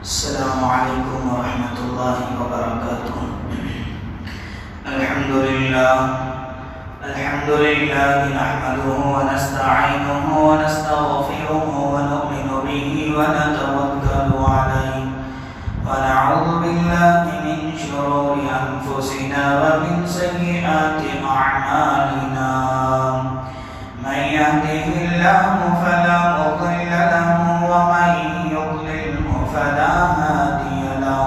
السلام علیکم ورحمۃ اللہ وبرکاتہ۔ الحمدللہ نحمده ونستعینه ونستغفره ونؤمن به ونتوکل علیہ ونعوذ باللہ من شرور انفسنا ومن سیئات اعمالنا من يهده الله فلا مضل له ومن يضلل فلا هادي له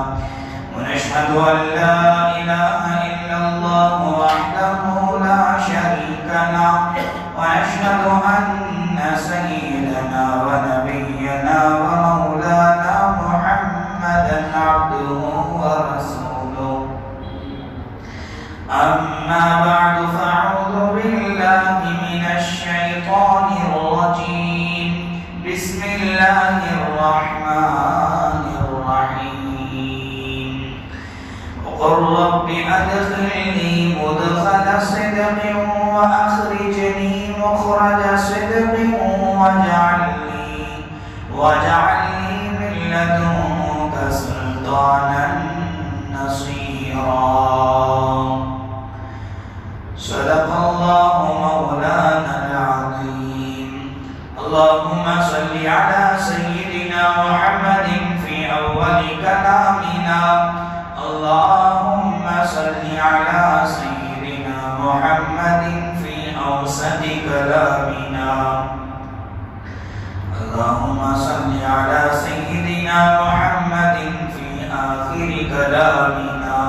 ونشهد أن لا إله إلا الله وحده لا شريك له ونشهد أن سيدنا ونبينا ومولانا محمدا عبده ورسوله أما بعد فأعوذ بالله من الشيطان الرجيم بسم الله الرحمن الرحيم وقل رب أدخلني مدخل صدق وأخرجني مخرج صدق واجعل لي من لدنك سلطانا نصيرا صدق الله مولانا العظيم اللهم صل على سيدنا محمد في أول كلامنا اللهم صل على سيدنا محمد في أوسط كلامنا اللهم صل على سيدنا محمد في آخر كلامنا۔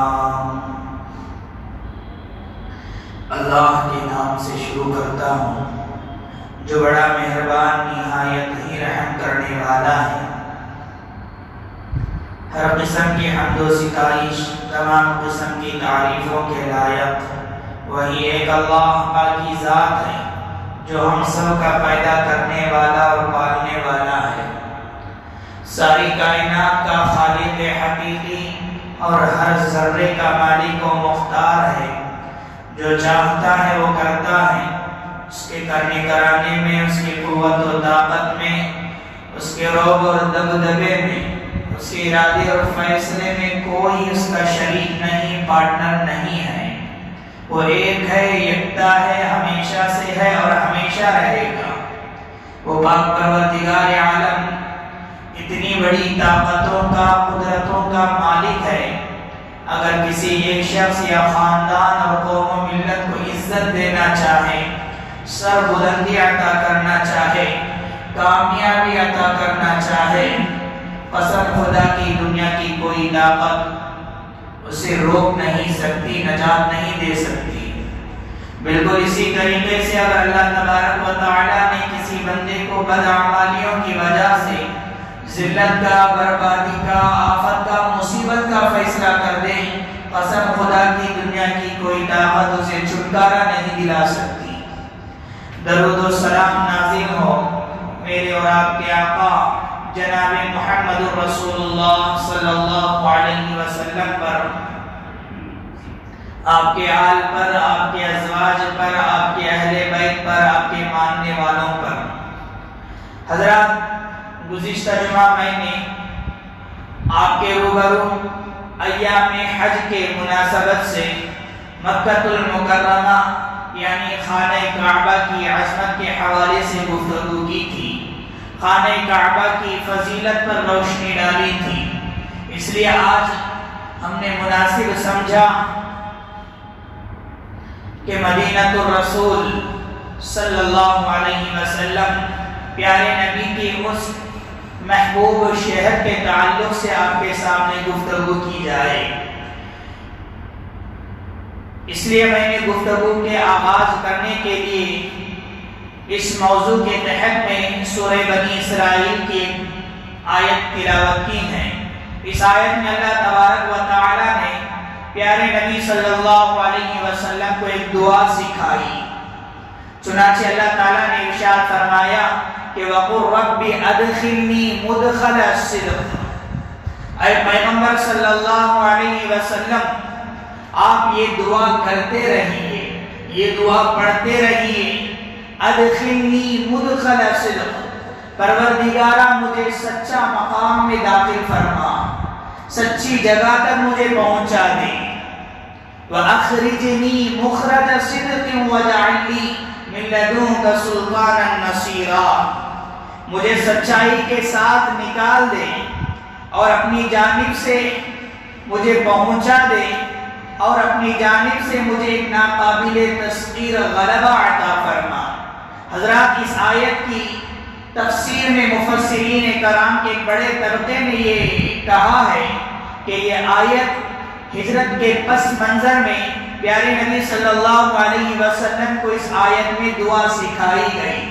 اللہ کے نام سے شروع کرتا ہوں جو بڑا مہربان نہایت ہی رحم کرنے والا ہے۔ ہر قسم کی حمد و ستائش تمام قسم کی تعریفوں کے لائق وہی ایک اللہ پاکی ذات ہے جو ہم سب کا پیدا کرنے والا اور پالنے والا ہے، ساری کائنات کا خالق حقیقی اور ہر ذرے کا مالک و مختار ہے، جو چاہتا ہے وہ کرتا ہے، اس کے کرنے کرانے میں، اس کی قوت و طاقت میں، اس کے روب اور دبدبے میں، اس کے ارادے اور فیصلے میں کوئی اس کا شریک نہیں، پارٹنر نہیں ہے۔ وہ ایک ہے، یکتا ہے، ہمیشہ سے ہے اور ہمیشہ رہے گا۔ وہ پاک پروردگار عالم اتنی بڑی طاقتوں کا، قدرتوں کا مالک ہے، اگر کسی ایک شخص یا خاندان اور قوم و ملت کو عزت دینا چاہے، سر بلندی عطا کرنا چاہے، کامیابی عطا کرنا چاہے، قسم خدا کی دنیا کی کوئی طاقت اسے روک نہیں سکتی، نجات نہیں دے سکتی۔ بالکل اسی طریقے سے اگر اللہ تبارک و تعالی نے کسی بندے کو بدعمالیوں کی وجہ سے ذلت کا، بربادی کا، آفت کا، مصیبت کا فیصلہ کر دے، قسم خدا کی دنیا کی کوئی طاقت اسے چھٹکارا نہیں دلا سکتی۔ درود و سلام نازل ہو میرے اور آپ کے آقا جناب محمد رسول اللہ صلی اللہ علیہ وسلم پر، آپ کے آل پر، آپ کے ازواج پر، آپ کے اہل بیت پر، آپ کے ماننے والوں پر۔ حضرات، گزشتہ جمعہ میں نے آپ کے روبرو ایام حج کے مناسبت سے مکہ المکرمہ یعنی خانہ کعبہ کی عظمت کے حوالے سے گفتگو کی تھی، خانہ کعبہ کی فضیلت پر روشنی ڈالی تھی۔ اس لیے آج ہم نے مناسب سمجھا کہ مدینہ الرسول صلی اللہ علیہ وسلم پیارے نبی کی اس محبوب شہر کے تعلق سے آپ کے سامنے گفتگو کی جائے۔ اس لیے میں نے گفتگو کے آغاز کرنے کے لیے اس موضوع کے تحت میں سورہ بنی اسرائیل کی آیت تلاوت کی ہے۔ اس آیت میں اللہ تبارک و تعالی نے پیارے نبی صلی اللہ علیہ وسلم کو ایک دعا سکھائی۔ چنانچہ اللہ تعالیٰ نے ارشاد فرمایا کہ وَقُلْ رَبِّ أَدْخِلْنِي مُدْخَلَ الصِّدْقِ، اے پیغمبر صلی اللہ علیہ وسلم آپ یہ دعا کرتے رہیے، یہ دعا پڑھتے رہیے، أَدْخِلْنِي مُدْخَلَ الصِّدْقِ، پروردگارہ مجھے سچا مقام میں داخل فرما، سچی جگہ تک مجھے پہنچا دے، وَأَخْرِجْنِي مُخْرَجَ صِدْقٍ وَاجْعَلْ لِي مِن لَّدُنكَ سُلْطَانًا نَصِيرًا، مجھے سچائی کے ساتھ نکال دے اور اپنی جانب سے مجھے پہنچا دے، اور اپنی جانب سے مجھے ایک ناقابل تسخیر غلبہ عطا فرما۔ حضرات، اس آیت کی تفسیر میں مفسرین کرام کے ایک بڑے طبقے نے یہ کہا ہے کہ یہ آیت ہجرت کے پس منظر میں پیارے نبی صلی اللہ علیہ وسلم کو اس آیت میں دعا سکھائی گئی،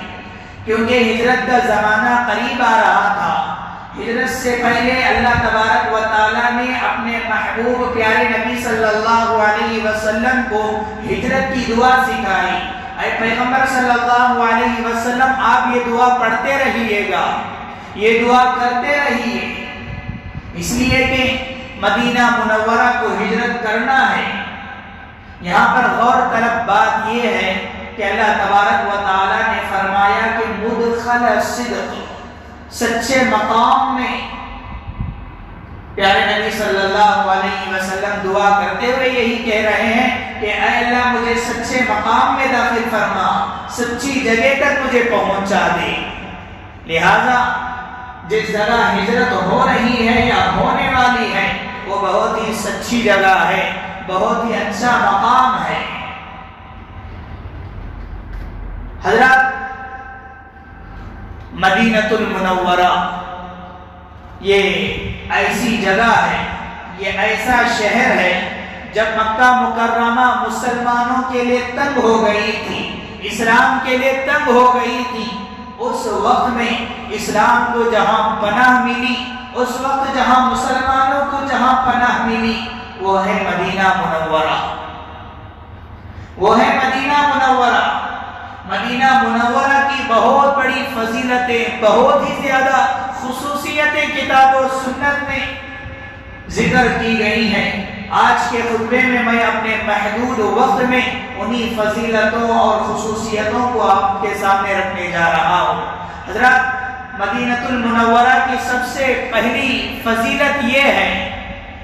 کیونکہ ہجرت کا زمانہ قریب آ رہا تھا۔ ہجرت سے پہلے اللہ تبارک و تعالیٰ نے اپنے محبوب پیارے نبی صلی اللہ علیہ وسلم کو ہجرت کی دعا سکھائی۔ اے پیغمبر صلی اللہ علیہ وسلم آپ یہ دعا پڑھتے رہیے گا، یہ دعا کرتے رہیے، اس لیے کہ مدینہ منورہ کو ہجرت کرنا ہے۔ یہاں پر غور طلب بات یہ ہے کہ اللہ تبارک و تعالیٰ نے فرمایا کہ مدخل الصدق، سچے مقام میں پیارے نبی صلی اللہ علیہ وسلم دعا کرتے ہوئے یہی کہہ رہے ہیں کہ اے اللہ مجھے سچے مقام میں داخل فرما، سچی جگہ تک مجھے پہنچا دے۔ لہذا جس جگہ ہجرت ہو رہی ہے یا ہونے والی ہے وہ بہت ہی سچی جگہ ہے، بہت ہی اچھا مقام ہے۔ حضرات، مدینہ المنورہ یہ ایسی جگہ ہے، یہ ایسا شہر ہے، جب مکہ مکرمہ مسلمانوں کے لیے تنگ ہو گئی تھی، اسلام کے لیے تنگ ہو گئی تھی، اس وقت میں اسلام کو جہاں پناہ ملی، اس وقت جہاں مسلمانوں کو جہاں پناہ ملی وہ ہے مدینہ منورہ، وہ ہے مدینہ منورہ۔ مدینہ منورہ کی بہت بڑی فضیلتیں، بہت ہی زیادہ خصوصیتیں کتاب و سنت میں ذکر کی گئی ہیں۔ آج کے خطبے میں میں اپنے محدود وقت میں انہی فضیلتوں اور خصوصیتوں کو آپ کے سامنے رکھنے جا رہا ہوں۔ حضرات، مدینہ المنورہ کی سب سے پہلی فضیلت یہ ہے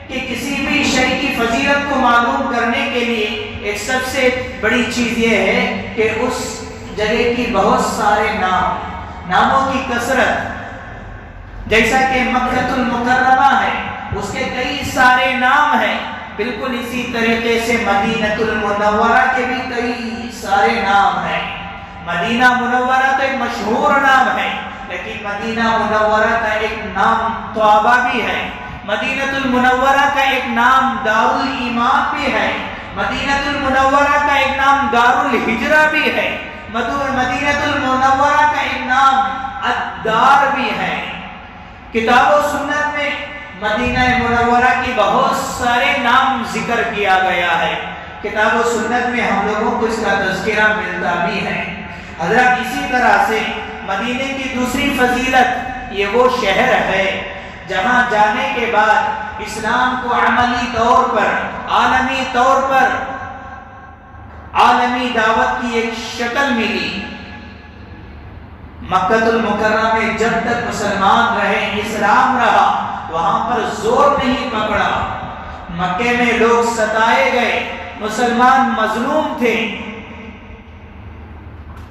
کہ کسی بھی شے کی فضیلت کو معلوم کرنے کے لیے ایک سب سے بڑی چیز یہ ہے کہ اس جگہ کی بہت سارے ناموں کی کثرت، جیسا کہ مکہ المکرمہ ہے اس کے کئی سارے نام ہیں، بالکل اسی طریقے سے مدینہ المنورہ کے بھی کئی سارے نام ہیں۔ مدینہ منورہ تو ایک مشہور نام ہے، لیکن مدینہ منورہ کا ایک نام طابہ بھی ہے، مدینہ المنورہ کا ایک نام دار الایمان بھی ہے، مدینہ المنورہ کا ایک نام دار الہجرہ بھی ہے، مدینہ المنورہ کا ایک نام الدار بھی ہے۔ کتاب و سنت میں مدینہ منورہ کی بہت سارے نام ذکر کیا گیا ہے، کتاب و سنت میں ہم لوگوں کو اس کا تذکرہ ملتا بھی ہے۔ حضرت، اسی طرح سے مدینے کی دوسری فضیلت یہ وہ شہر ہے جہاں جانے کے بعد اسلام کو عملی طور پر، عالمی طور پر عالمی دعوت کی ایک شکل ملی۔ مکہ المکرمہ میں جب تک مسلمان رہے، اسلام رہا، وہاں پر زور نہیں پکڑا، مکے میں لوگ ستائے گئے، مسلمان مظلوم تھے۔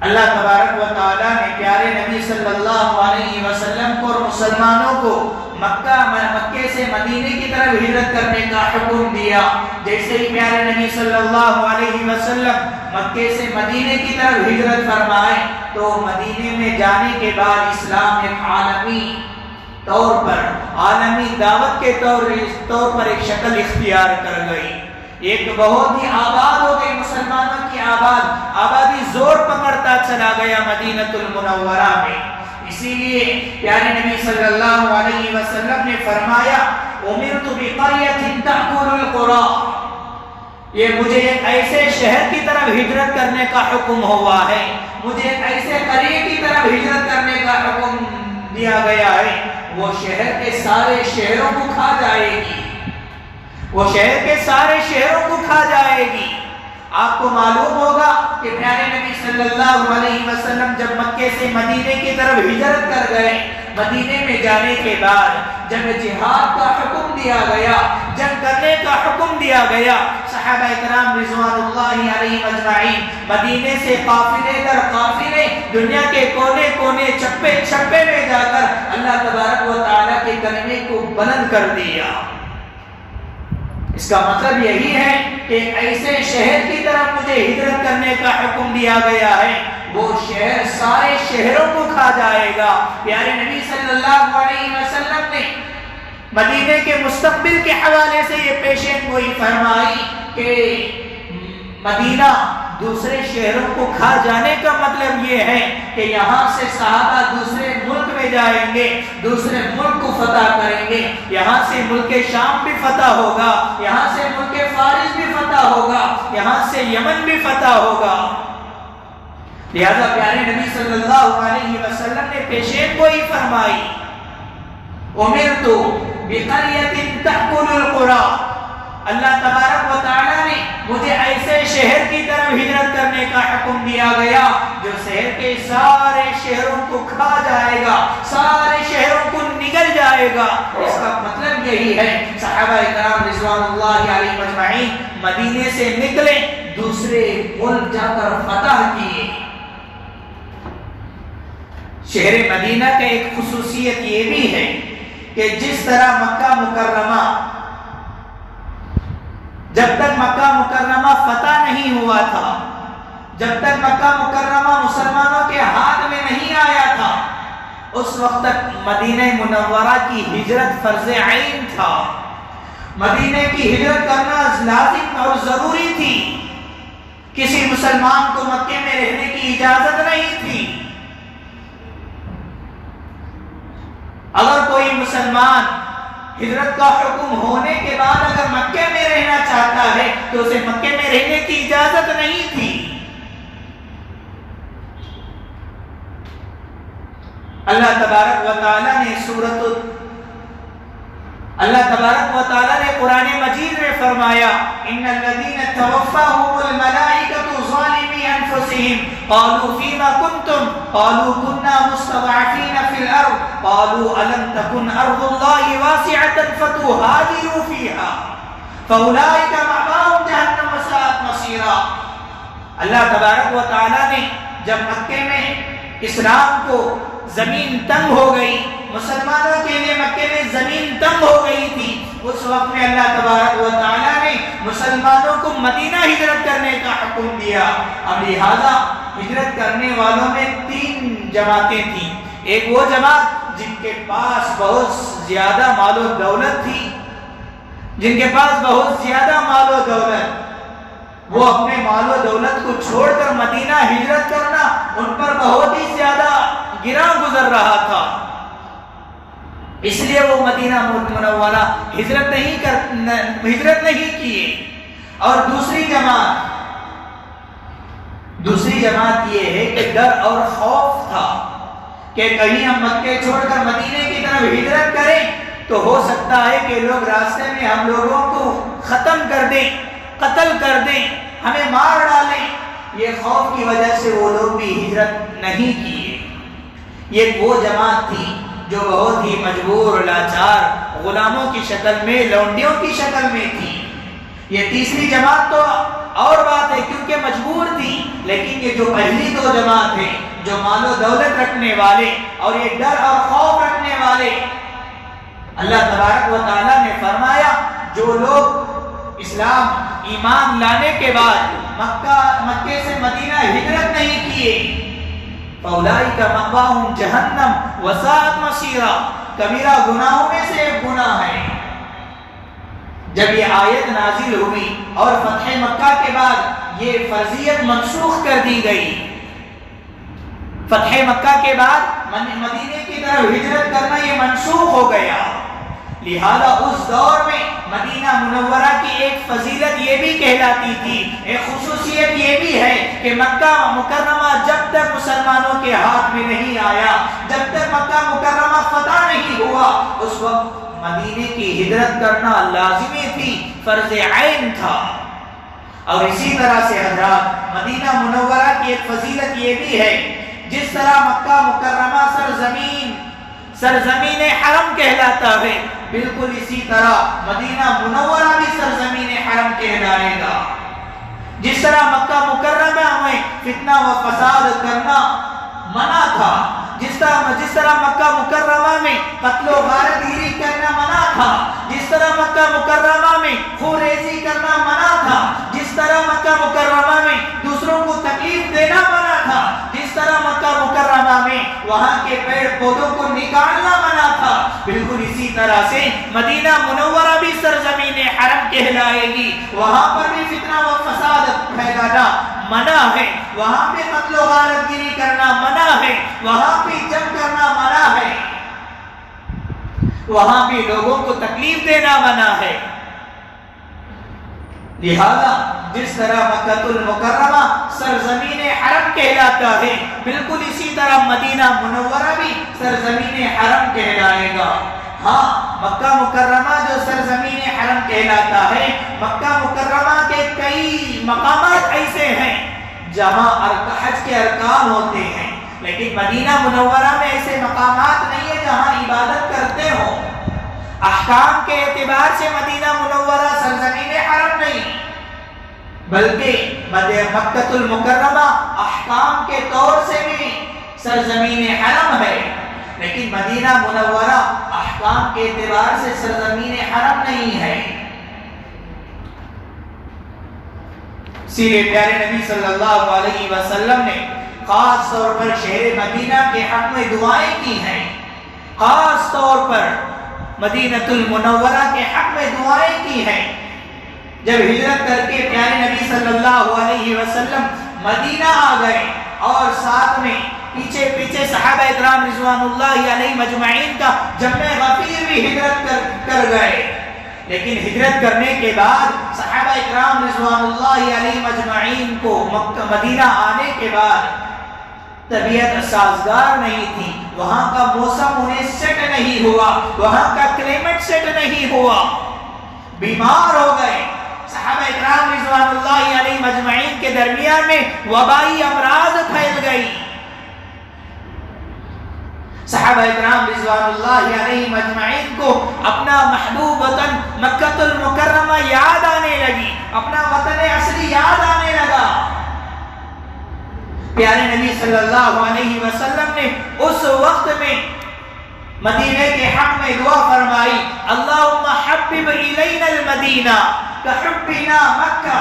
اللہ تبارک و تعالیٰ نے پیارے نبی صلی اللہ علیہ وسلم کو اور مسلمانوں کو مکے سے مدینے کی طرف ہجرت کرنے کا حکم دیا۔ جیسے ہی پیارے نبی صلی اللہ علیہ وسلم مکے سے مدینے کی طرف ہجرت فرمائے تو مدینے میں جانے کے بعد اسلام ایک عالمی طور پر، عالمی دعوت کے طور پر ایک شکل اختیار کر گئی، ایک بہت ہی آباد ہو گئی، مسلمانوں کی آبادی زور پکڑتا چلا گیا مدینہ المنورہ میں۔ اسی لیے پیارے نبی صلی اللہ علیہ وسلم نے فرمایا امرت بقریۃ تأکل القرى، یہ مجھے ایک ایسے شہر کی طرف ہجرت کرنے کا حکم ہوا ہے، مجھے ایک ایسے قریے کی طرف ہجرت کرنے کا حکم دیا گیا ہے، وہ شہر کے سارے شہروں کو کھا جائے گی، وہ شہر کے سارے شہروں کو کھا جائے گی۔ آپ کو معلوم ہوگا کہ پیارے نبی صلی اللہ علیہ وسلم جب مکے سے مدینے کی طرف ہجرت کر گئے، مدینے میں جانے کے بعد جب جہاد کا حکم دیا گیا، جنگ کرنے کا حکم دیا گیا، صحابہ کرام رضوان اللہ علیہم اجمعین مدینے سے قافلے در قافلے دنیا کے کونے کونے چپے چپے میں جا کر اللہ تبارک و تعالیٰ کے کلمے کو بلند کر دیا۔ اس کا مطلب یہی ہے کہ ایسے شہر کی طرف مجھے ہجرت کرنے کا حکم دیا گیا ہے، وہ شہر سارے شہروں کو کھا جائے گا۔ پیارے نبی صلی اللہ علیہ وسلم نے مدینے کے مستقبل کے حوالے سے یہ پیشین گوئی فرمائی کہ مدینہ دوسرے شہروں کو کھا جانے کا مطلب یہ ہے کہ یہاں سے صحابہ دوسرے ملک میں جائیں گے، دوسرے ملک کو فتح کریں گے، یہاں سے ملک شام بھی فتح ہوگا، یہاں سے ملک فارس بھی فتح ہوگا، یہاں سے یمن بھی فتح ہوگا۔ لہذا پیارے نبی صلی اللہ علیہ وسلم نے پیشین گوئی فرمائی امرت بقریۃ تأکل القرى، اللہ تبارک و تعالیٰ نے مجھے ایسے شہر کی طرف ہجرت کرنے کا حکم دیا گیا جو شہر کے سارے شہروں کو کھا جائے گا، سارے شہروں کو نگل جائے گا۔ اس کا مطلب یہی ہے صحابہ کرام رضوان اللہ علیہم اجمعین مدینے سے نکلے، دوسرے ملک جا کر فتح کیے۔ شہر مدینہ کا ایک خصوصیت یہ بھی ہے کہ جس طرح مکہ مکرمہ جب تک مکہ مکرمہ فتح نہیں ہوا تھا، جب تک مکہ مکرمہ مسلمانوں کے ہاتھ میں نہیں آیا تھا، اس وقت تک مدینہ منورہ کی ہجرت فرض عین تھا، مدینہ کی ہجرت کرنا لازم اور ضروری تھی، کسی مسلمان کو مکے میں رہنے کی اجازت نہیں تھی۔ اگر کوئی مسلمان ہجرت کا حکم ہونے کے بعد اگر مکے میں رہنا چاہتا ہے تو اسے مکے میں رہنے کی اجازت نہیں تھی۔ اللہ تبارک و تعالیٰ نے قرآن مجید میں فرمایا ان الذین توفاهم الملائکۃ ظالمی انفسهم قالوا فیما کنتم قالوا كنا مستضعفین فی الارض قالوا الم تکن ارض اللہ واسعۃ فتہاجروا فیها فاولئک مأواهم جہنم وساءت مصیرا۔ اللہ تبارک و تعالیٰ نے جب مکے میں اسلام کو زمین تنگ ہو گئی، مسلمانوں کے لیے مکے میں زمین تنگ ہو گئی تھی، اس وقت میں اللہ تبارک و تعالیٰ نے مسلمانوں کو مدینہ ہجرت کرنے کا حکم دیا۔ اب لہذا ہجرت کرنے والوں میں 3 جماعتیں تھیں۔ ایک وہ جماعت جن کے پاس بہت زیادہ مال و دولت تھی، جن کے پاس بہت زیادہ مال و دولت، وہ اپنے مال و دولت کو چھوڑ کر مدینہ ہجرت کرنا ان پر بہت ہی زیادہ گراں گزر رہا تھا، اس لیے وہ مدینہ منورہ ہجرت نہیں کیے۔ اور دوسری جماعت یہ ہے کہ ڈر اور خوف تھا کہ کہیں ہم مکے چھوڑ کر مدینے کی طرف ہجرت کریں تو ہو سکتا ہے کہ لوگ راستے میں ہم لوگوں کو ختم کر دیں، قتل کر دیں، ہمیں مار ڈالیں۔ یہ خوف کی وجہ سے وہ لوگ بھی ہجرت نہیں کیے۔ یہ وہ جماعت تھی جو بہت ہی مجبور، لاچار، غلاموں کی شکل میں، لونڈیوں کی شکل میں تھی۔ یہ تیسری جماعت تو اور بات ہے کیونکہ مجبور تھی، لیکن یہ جو پہلی 2 جماعت ہیں جو مال و دولت رکھنے والے اور یہ ڈر اور خوف رکھنے والے، اللہ تبارک و تعالیٰ نے فرمایا جو لوگ اسلام ایمان لانے کے بعد مکے سے مدینہ ہجرت نہیں کیے فَأُولَئِكَ مَأْوَاهُمْ جَهَنَّمُ وَسَاءَتْ مَصِيرًا، کبیرہ گناہوں میں سے ایک گناہ ہے۔ جب یہ آیت نازل ہوئی اور فتح مکہ کے بعد یہ فرضیت منسوخ کر دی گئی، فتح مکہ کے بعد مدینے کی طرف ہجرت کرنا یہ منسوخ ہو گیا، لہذا اس دور میں مدینہ منورہ کی ایک فضیلت یہ بھی کہلاتی تھی، ایک خصوصیت یہ بھی ہے کہ مکہ مکرمہ جب تک مسلمانوں کے ہاتھ میں نہیں آیا، جب تک مکہ مکرمہ فتح نہیں ہوا، اس وقت مدینے کی ہجرت کرنا لازمی تھی، فرض عین تھا۔ اور اسی طرح سے حضرات مدینہ منورہ کی ایک فضیلت یہ بھی ہے، جس طرح مکہ مکرمہ سرزمین حرم کہلاتا ہے، بالکل اسی طرح مدینہ منورہ بھی سرزمین حرم کہلائے گا۔ جس طرح مکہ مکرمہ میں فتنہ و فساد کرنا منع تھا، جس طرح مکہ مکرمہ میں قتل و غارت گیری کرنا منع تھا، جس طرح مکہ مکرمہ میں خوریزی کرنا منع تھا، جس طرح مکہ مکرمہ میں دوسروں کو تکلیف دینا منع تھا، جس طرح مکہ مکرمہ میں وہاں کے پیڑ پودوں کو نکالنا منع تھا، بالکل اسی طرح سے مدینہ منورہ بھی سرزمین حرم کہلائے گی۔ وہاں پر بھی فتنہ و فساد پھیلانا منع ہے، وہاں پہ قتل و غارت گیری کرنا منع ہے، وہاں پہ جنگ کرنا منع ہے، وہاں بھی لوگوں کو تکلیف دینا منع ہے۔ لہذا جس طرح مکہ المکرمہ سرزمین حرم کہلاتا ہے، بالکل اسی طرح مدینہ منورہ بھی سرزمین حرم کہلائے گا۔ ہاں، مکہ مکرمہ جو سرزمین حرم کہلاتا ہے، مکہ مکرمہ کے کئی مقامات ایسے ہیں جہاں حج کے ارکان ہوتے ہیں، لیکن مدینہ منورہ میں ایسے مقامات نہیں ہیں جہاں عبادت کرتے ہوں۔ احکام کے اعتبار سے مدینہ منورہ سرزمین حرم نہیں، بلکہ مکہ المکرمہ احکام کے طور سے بھی سرزمین حرم ہے، لیکن مدینہ منورہ احکام کے اعتبار سے سرزمین حرم نہیں ہے۔ اسی لیے پیارے نبی صلی اللہ علیہ وسلم نے خاص طور پر شہر مدینہ کے حق میں دعائیں کی ہیں، خاص طور پر مدینہ المنورہ کے حق میں دعائیں کی ہیں۔ جب ہجرت کر کے پیارے نبی صلی اللہ علیہ وسلم مدینہ آ گئے اور ساتھ میں پیچھے صحابہ اکرام رضوان اللہ علیہ مجمعین کا جمع غفیر بھی ہجرت کر گئے، لیکن ہجرت کرنے کے بعد صحابہ اکرام رضوان اللہ علیہ مجمعین کو مدینہ آنے کے بعد طبیعت سازگار نہیں تھی، وہاں کا موسم انہیں سیٹ نہیں ہوا، وہاں کا کلائمیٹ سیٹ نہیں ہوا، بیمار ہو گئے۔ صحابہ اکرام رضوان اللہ علیہ مجمعین کے درمیان میں وبائی امراض پھیل گئی۔ صحابہ اکرام رضوان اللہ علیہ مجمعین کو اپنا محبوب وطن مکہ المکرمہ یاد آنے لگی، اپنا وطن اصلی یاد آنے لگا۔ پیارے نبی صلی اللہ علیہ وسلم نے اس وقت میں مدینے کے حق میں دعا فرمائی، اللہم حبب الینا المدینہ کحبنا مکہ۔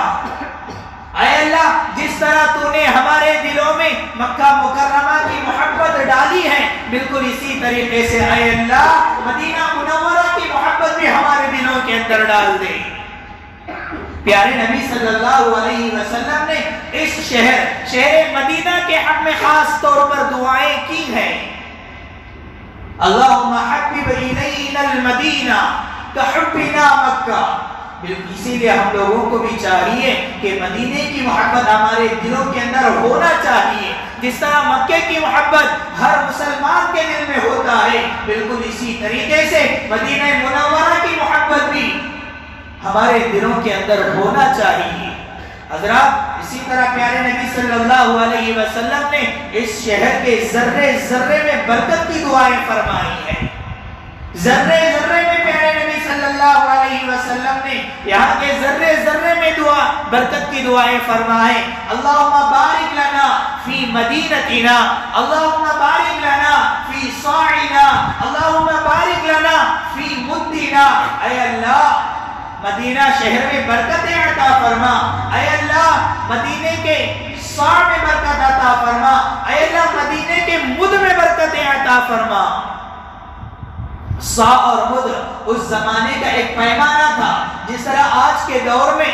اے اللہ، جس طرح تو نے ہمارے دلوں میں مکہ مکرمہ کی محبت ڈالی ہے، بالکل اسی طریقے سے اے اللہ مدینہ منورہ کی محبت بھی ہمارے دلوں کے اندر ڈال دے۔ پیارے نبی صلی اللہ علیہ وسلم نے اس شہر مدینہ کے حق میں خاص طور پر دعائیں کی ہیں، اللہم حبب الینا المدینہ کحبنا مکہ۔ اسی لیے ہم لوگوں کو بھی چاہیے کہ مدینے کی محبت ہمارے دلوں کے اندر ہونا چاہیے، جس طرح مکے کی محبت ہر مسلمان کے دل میں ہوتا ہے، بالکل اسی طریقے سے مدینہ منورہ کی محبت بھی ہمارے دلوں کے اندر ہونا چاہیے۔ حضرات، اسی طرح پیارے نبی صلی اللہ علیہ وسلم نے اس شہر کے ذرے ذرے میں برکت کی دعائیں فرمائی ہیں، ذرے ذرے میں پیارے نبی صلی اللہ علیہ وسلم نے یہاں کے ذرے ذرے میں برکت کی دعائیں فرمائیں، اللہم بارک لنا فی مدینتنا، اللہم بارک لنا فی صاعنا، اللہم بارک لنا فی مدنا۔ اے اللہ مدینہ شہر میں برکتیں عطا فرما، اے اللہ مدینے کے صاع میں برکت عطا فرما، اے اللہ مدینے کے مد میں برکتیں عطا فرما۔ صاع اور مد اس زمانے کا ایک پیمانہ تھا، جس طرح آج کے دور میں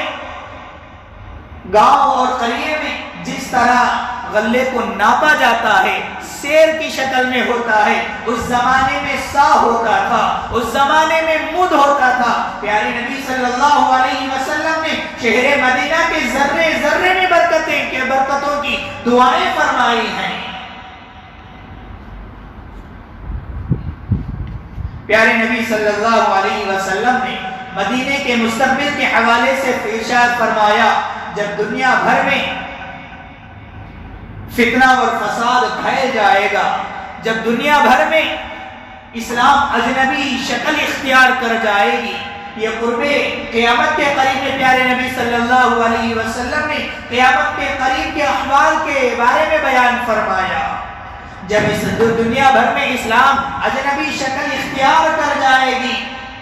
گاؤں اور قریے میں جس طرح غلے کو ناپا جاتا ہے، شیر کی شکل میں ہوتا ہے، اس زمانے میں سا ہوتا تھا، اس زمانے میں مد ہوتا تھا۔ پیارے نبی صلی اللہ علیہ وسلم نے شہر مدینہ کے ذرے ذرے میں برکتوں کی دعائیں فرمائی ہیں۔ پیارے نبی صلی اللہ علیہ وسلم نے مدینے کے مستقبل کے حوالے سے ارشاد فرمایا، جب دنیا بھر میں فتنہ اور فساد پھیل جائے گا، جب دنیا بھر میں اسلام اجنبی شکل اختیار کر جائے گی، یہ قرب قیامت کے قریب میں پیارے نبی صلی اللہ علیہ وسلم نے قیامت کے قریب کے احوال کے بارے میں بیان فرمایا۔ جب اس دنیا بھر میں اسلام اجنبی شکل اختیار کر جائے گی،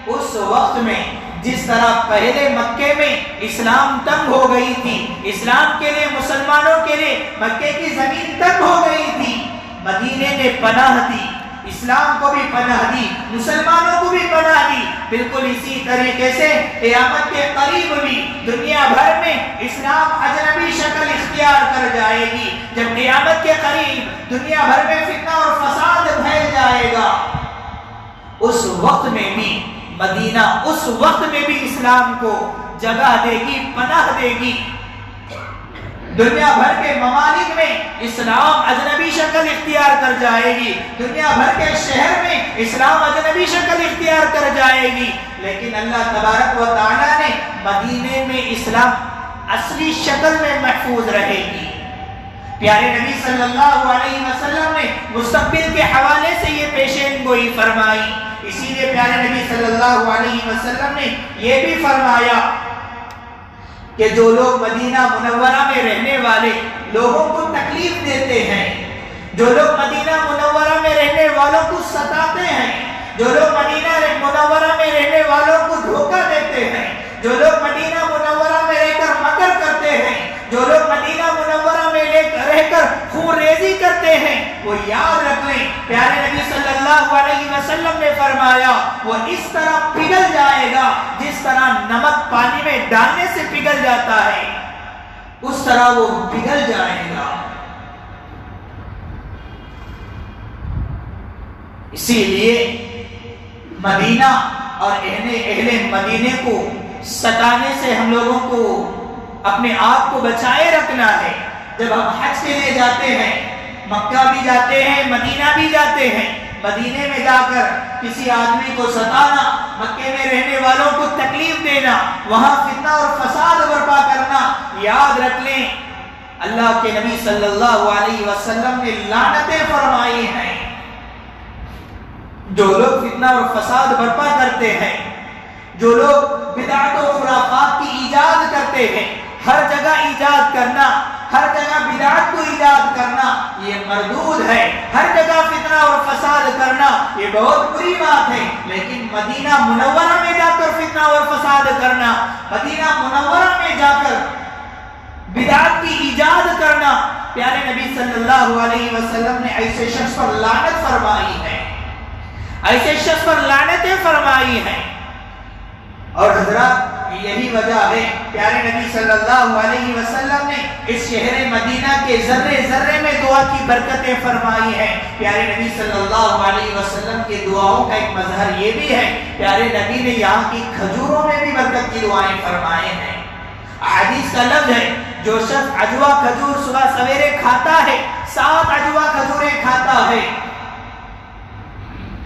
اس وقت میں جس طرح پہلے مکے میں اسلام تنگ ہو گئی تھی، اسلام کے لیے مسلمانوں کے لیے مکے کی زمین تنگ ہو گئی تھی، مدینے نے پناہ دی، اسلام کو بھی پناہ دی، مسلمانوں کو بھی پناہ دی، بالکل اسی طریقے سے قیامت کے قریب بھی دنیا بھر میں اسلام اجنبی شکل اختیار کر جائے گی۔ جب قیامت کے قریب دنیا بھر میں فتنہ اور فساد پھیل جائے گا، اس وقت میں بھی مدینہ اس وقت میں بھی اسلام کو جگہ دے گی، پناہ دے گی۔ دنیا بھر کے ممالک میں اسلام اجنبی شکل اختیار کر جائے گی، دنیا بھر کے شہر میں اسلام اجنبی شکل اختیار کر جائے گی، لیکن اللہ تبارک و تعالیٰ نے مدینے میں اسلام اصلی شکل میں محفوظ رہے گی۔ پیارے نبی صلی اللہ علیہ وسلم نے مستقبل کے حوالے سے یہ پیشین گوئی فرمائی، اسی لیے پیارے نبی صلی اللہ علیہ وسلم نے یہ بھی فرمایا کہ جو لوگ مدینہ منورہ میں رہنے والے لوگوں کو تکلیف دیتے ہیں، جو لوگ مدینہ منورہ میں رہنے والوں کو ستاتے ہیں، جو لوگ مدینہ منورہ میں رہنے والوں کو دھوکہ دیتے ہیں، جو لوگ مدینہ منورہ میں رہ کر مکر کرتے ہیں، جو لوگ مدینہ منورہ میں رہ کر خون ریزی کرتے ہیں، وہ یاد رکھ لیں پیارے نبی صلی اللہ علیہ وسلم نے فرمایا وہ اس طرح پگھل جائے گا جس طرح نمک پانی میں ڈالنے سے پگھل جاتا ہے، اس طرح وہ پگھل جائے گا۔ اسی لیے مدینہ اور اہل مدینے کو ستانے سے ہم لوگوں کو اپنے آپ کو بچائے رکھنا ہے۔ جب ہم حج کے لیے جاتے ہیں، مکہ بھی جاتے ہیں، مدینہ بھی جاتے ہیں، مدینے میں جا کر کسی آدمی کو ستانا، مکے میں رہنے والوں کو تکلیف دینا، وہاں فتنہ اور فساد برپا کرنا، یاد رکھ لیں اللہ کے نبی صلی اللہ علیہ وسلم نے لعنتیں فرمائی ہیں۔ جو لوگ فتنہ اور فساد برپا کرتے ہیں، جو لوگ بدعت و خرافات کی ایجاد کرتے ہیں، ہر جگہ ایجاد کرنا، ہر جگہ بدعت کو ایجاد کرنا یہ مردود ہے، ہر جگہ فتنہ اور فساد کرنا یہ بہت بری بات ہے، لیکن مدینہ منورہ میں جا کر فتنہ اور فساد کرنا، مدینہ منورہ میں جا کر بدعت کی ایجاد کرنا، پیارے نبی صلی اللہ علیہ وسلم نے ایسے شخص پر لعنت فرمائی ہے، ایسے شخص پر لعنتیں فرمائی ہیں۔ اور حضرات یہی وجہ ہے پیارے نبی صلی اللہ علیہ وسلم نے اس شہر مدینہ کے ذرے ذرے میں دعا کی برکتیں فرمائی ہیں۔ پیارے نبی صلی اللہ علیہ وسلم کے دعاؤں کا ایک مظہر یہ بھی ہے، پیارے نبی نے یہاں کی کھجوروں میں بھی برکت کی دعائیں فرمائے ہیں۔ حدیث کا لفظ ہے جو شخص عجوا کھجور صبح سویرے کھاتا ہے، 7 عجوا کھجوریں کھاتا ہے،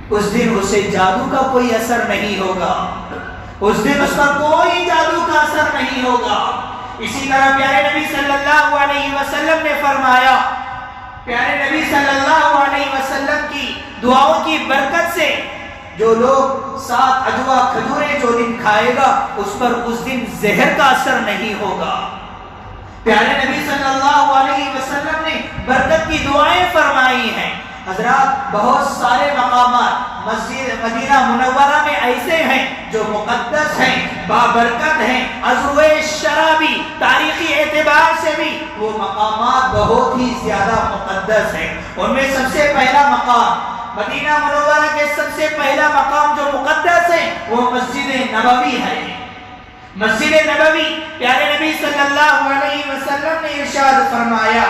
اس دن اسے جادو کا کوئی اثر نہیں ہوگا، اس دن اس پر کوئی جادو کا اثر نہیں ہوگا۔ اسی طرح پیارے نبی صلی اللہ علیہ وسلم نے فرمایا، پیارے نبی صلی اللہ علیہ وسلم کی دعاؤں کی برکت سے جو لوگ 7 عجوا کھجوریں جو دن کھائے گا اس پر اس دن زہر کا اثر نہیں ہوگا۔ پیارے نبی صلی اللہ علیہ وسلم نے برکت کی دعائیں فرمائی ہیں۔ حضرات بہت سارے مقامات مسجد مدینہ منورہ میں ایسے ہیں جو مقدس ہیں، بابرکت ہیں، عضو شرابی تاریخی اعتبار سے بھی وہ مقامات بہت ہی زیادہ مقدس ہیں۔ ان میں سب سے پہلا مقام مدینہ منورہ کے سب سے پہلا مقام جو مقدس ہے وہ مسجد نبوی ہے۔ مسجد نبوی پیارے نبی صلی اللہ علیہ وسلم نے ارشاد فرمایا،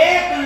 1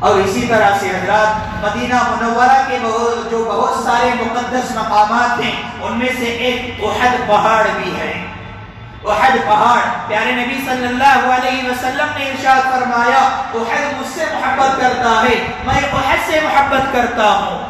اور اسی طرح سے حضرات مدینہ منورہ کے جو بہت سارے مقدس مقامات ہیں ان میں سے ایک احد پہاڑ بھی ہے۔ احد پہاڑ، پیارے نبی صلی اللہ علیہ وسلم نے ارشاد فرمایا احد مجھ سے محبت کرتا ہے، میں احد سے محبت کرتا ہوں۔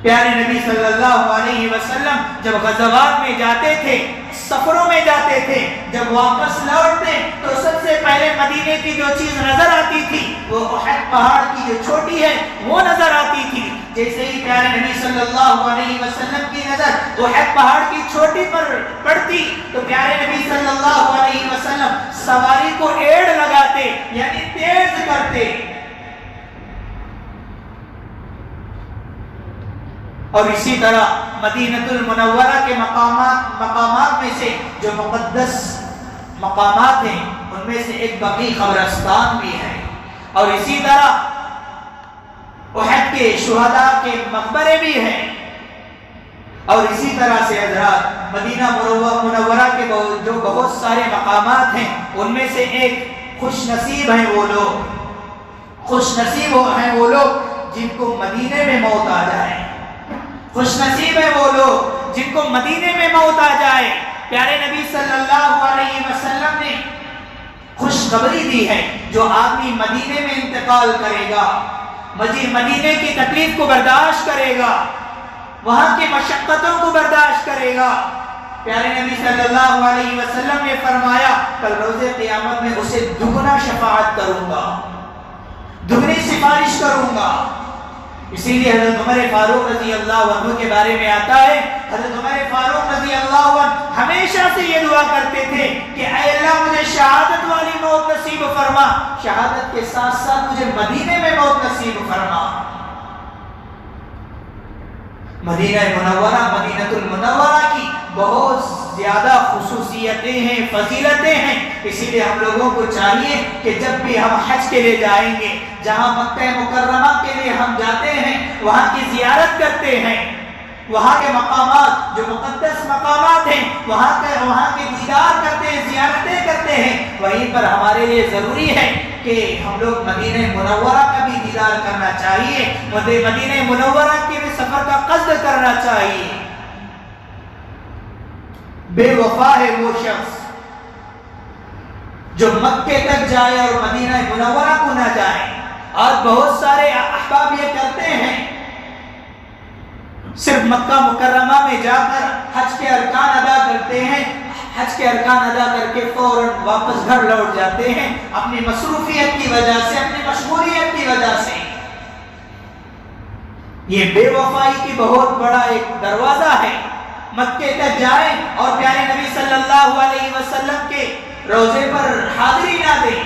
پیارے نبی صلی اللہ علیہ وسلم جب غزوات میں جاتے تھے، سفروں میں جاتے تھے، جب واپس لوٹتے تو سب سے پہلے مدینے کی جو چیز نظر آتی تھی وہ احد پہاڑ کی جو چوٹی ہے وہ نظر آتی تھی۔ جیسے ہی پیارے نبی صلی اللہ علیہ وسلم کی نظر احد پہاڑ کی چوٹی پر پڑتی تو پیارے نبی صلی اللہ علیہ وسلم سواری کو ایڑ لگاتے، یعنی تیز کرتے۔ اور اسی طرح مدینہ المنورہ کے مقامات میں سے جو مقدس مقامات ہیں ان میں سے ایک بقیع قبرستان بھی ہے، اور اسی طرح احد کے شہداء کے مقبرے بھی ہیں۔ اور اسی طرح سے حضرات مدینہ منورہ کے جو بہت سارے مقامات ہیں ان میں سے ایک خوش نصیب ہیں وہ لوگ جن کو مدینے میں موت آ جائے۔ خوش نصیب ہے وہ لوگ جن کو مدینے میں موت آ جائے۔ پیارے نبی صلی اللہ علیہ وسلم نے خوشخبری دی ہے جو آدمی مدینے میں انتقال کرے گا، مدینے کی تکلیف کو برداشت کرے گا، وہاں کی مشقتوں کو برداشت کرے گا، پیارے نبی صلی اللہ علیہ وسلم نے فرمایا کل روز قیامت میں اسے دگنا شفاعت کروں گا، دگنی سفارش کروں گا۔ اسی لیے حضرت عمر فاروق رضی اللہ عنہ کے بارے میں آتا ہے، حضرت عمر فاروق رضی اللہ عنہ ہمیشہ سے یہ دعا کرتے تھے کہ اے اللہ مجھے شہادت والی موت نصیب فرما، شہادت کے ساتھ ساتھ مجھے مدینے میں موت نصیب فرما۔ مدینہ منورہ، مدینہ المنورہ کی بہت زیادہ خصوصیتیں ہیں، فضیلتیں ہیں، اسی لیے ہم لوگوں کو چاہیے کہ جب بھی ہم حج کے لیے جائیں گے، جہاں مکہ مکرمہ کے لیے ہم جاتے ہیں وہاں کی زیارت کرتے ہیں، وہاں کے مقامات جو مقدس مقامات ہیں وہاں کے دیدار کرتے ہیں، زیارتیں کرتے ہیں، وہیں پر ہمارے لیے ضروری ہے کہ ہم لوگ مدینہ منورہ کا بھی دیدار کرنا چاہیے، مدینہ منورہ کے بھی سفر کا قصد کرنا چاہیے۔ بے وفا ہے وہ شخص جو مکے تک جائے اور مدینہ منورہ کو نہ جائے، اور بہت سارے احباب یہ کرتے ہیں صرف مکہ مکرمہ میں جا کر حج کے ارکان ادا کرتے ہیں، حج کے ارکان ادا کر کے فوراً واپس گھر لوٹ جاتے ہیں اپنی مصروفیت کی وجہ سے، اپنی مشغولیت کی وجہ سے۔ یہ بے وفائی کی بہت بڑا ایک دروازہ ہے۔ مکے تک جائیں اور پیارے نبی صلی اللہ علیہ وسلم کے روضے پر حاضری نہ دیں۔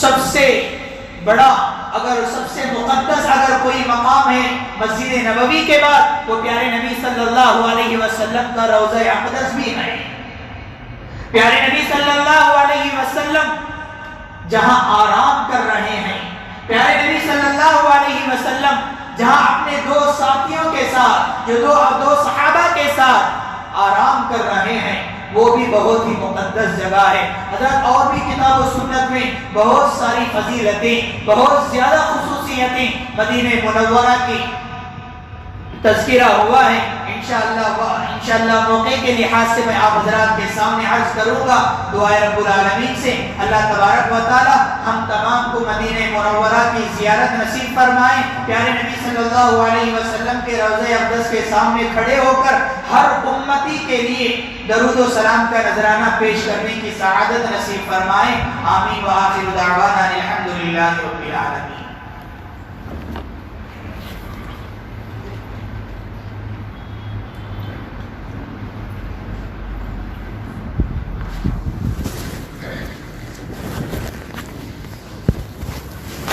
سب سے بڑا سب سے مقدس اگر کوئی مقام ہے مسجد نبوی کے بعد وہ پیارے نبی صلی اللہ علیہ وسلم کا روضہ اقدس بھی ہے۔ پیارے نبی صلی اللہ علیہ وسلم جہاں آرام کر رہے ہیں، پیارے نبی صلی اللہ علیہ وسلم جہاں اپنے دو ساتھیوں کے ساتھ جو دو صحابہ کے ساتھ آرام کر رہے ہیں، وہ بھی بہت ہی مقدس جگہ ہے۔ حضرت اور بھی کتاب و سنت میں بہت ساری فضیلتیں، بہت زیادہ خصوصیتیں مدینہ منورہ کی تذکرہ ہوا ہے۔ انشاءاللہ موقع کے لحاظ سے میں آپ حضرات کے سامنے عرض کروں گا، دعائے رب العالمین سے اللہ تبارک و تعالی ہم تمام کو مدینہ منورہ کی زیارت نصیب فرمائیں، پیارے نبی صلی اللہ علیہ وسلم کے روضہ اقدس کے سامنے کھڑے ہو کر ہر امتی کے لیے درود و سلام کا نذرانہ پیش کرنے کی سعادت نصیب فرمائیں۔ آمین و آخر دعوانا الحمدللہ رب العالمین۔